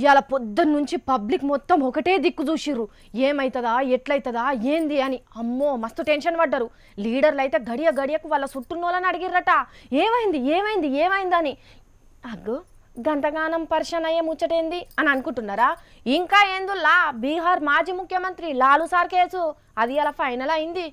ఇవాళ పొద్దున్న నుంచి పబ్లిక్ మొత్తం ఒకటే దిక్కు చూసిర్రు. ఏమైతుందా ఎట్లయితుందా ఏంది అని. అమ్మో మస్తు టెన్షన్ పడ్డారు. లీడర్లు అయితే గడియ గడియకు వాళ్ళ చుట్టూనోళ్ళని అడిగిర్రట ఏమైంది ఏమైంది ఏమైందని. అగ్గు గంతగానం పరిషన్ అయ్యే ముచ్చటేంది అని అనుకుంటున్నారా? ఇంకా ఏందుల్లా బీహార్ మాజీ ముఖ్యమంత్రి లాలూ సార్ కేసు అది అలా ఫైనల్ అయింది.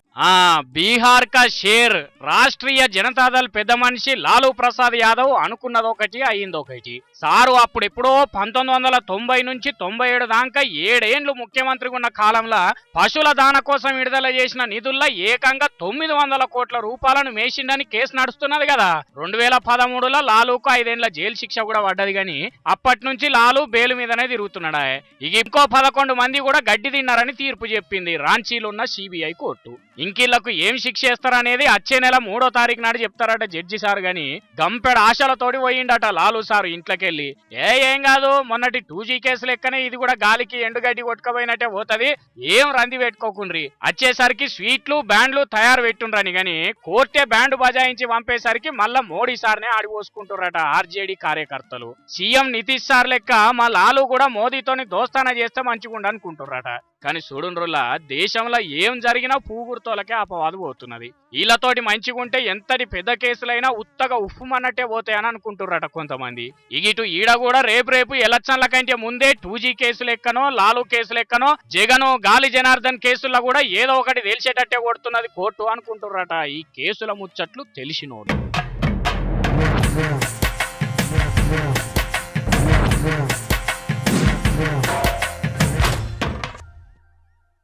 బీహార్ కా షేర్ రాష్ట్రీయ జనతాదళ్ పెద్ద మనిషి లాలూ ప్రసాద్ యాదవ్ అనుకున్నదొకటి అయిందొకటి. సారు అప్పుడెప్పుడో 1990 నుంచి 97 దాకా 7 ఏండ్లు ముఖ్యమంత్రిగా ఉన్న కాలంలో పశువుల దాన కోసం విడుదల చేసిన నిధుల్లో ఏకంగా 900 కోట్ల రూపాయలను మేసిండని కేసు నడుస్తున్నది కదా. 2013లో లాలూకు 5 ఏండ్ల జైలు శిక్ష కూడా పడ్డది గాని అప్పటి నుంచి లాలూ బెయిల్ మీదనే తిరుగుతున్నాడా. ఇక ఇంకో 11 మంది కూడా గడ్డి తిన్నారని తీర్పు చెప్పింది రాంచీలో ఉన్న సిబిఐ కోర్టు. ఇంకిళ్లకు ఏం శిక్ష చేస్తారనేది వచ్చే నెల 3వ తారీఖు నాడు చెప్తారట జడ్జి సార్ గాని గంపెడ ఆశలతోటి పోయిండట లాలూ సారు ఇంట్లోకెళ్ళి. ఏం కాదు మొన్నటి 2G కేసు లెక్కనే ఇది కూడా గాలికి ఎండుగడ్డి కొట్టుకపోయినట్టే పోతది, ఏం రంది పెట్టుకోకుండ్రి, వచ్చేసరికి స్వీట్లు బ్యాండ్లు తయారు పెట్టుండ్రని గాని కోర్టే బ్యాండ్ బజాయించి పంపేసరికి మళ్ళా మోడీ సార్నే ఆడిపోసుకుంటుర్రట ఆర్జేడీ కార్యకర్తలు. సీఎం నితీష్ సార్ లెక్క మా లాలూ కూడా మోదీతోని దోస్తానా చేస్తే మంచిగుండు అనుకుంటుర్రట. కానీ చూడుండ్రులా దేశంలో ఏం జరిగినా పూగుర్తోలకే అపవాదు పోతున్నది. వీళ్ళతోటి మంచిగుంటే ఎంతటి పెద్ద కేసులైనా ఉత్తగా ఉఫ్ఫమన్నట్టే పోతాయని అనుకుంటుర్రట కొంతమంది. ఇగిటు ఈడ కూడా రేపు ఎలక్షన్ల కంటే ముందే 2G కేసు లెక్కనో లాలూ కేసు లెక్కనో జగన్ గాలి జనార్దన్ కేసుల్లో కూడా ఏదో ఒకటి తెలిసేటట్టే కొడుతున్నది కోర్టు అనుకుంటుర్రట ఈ కేసుల ముచ్చట్లు తెలిసినోడు.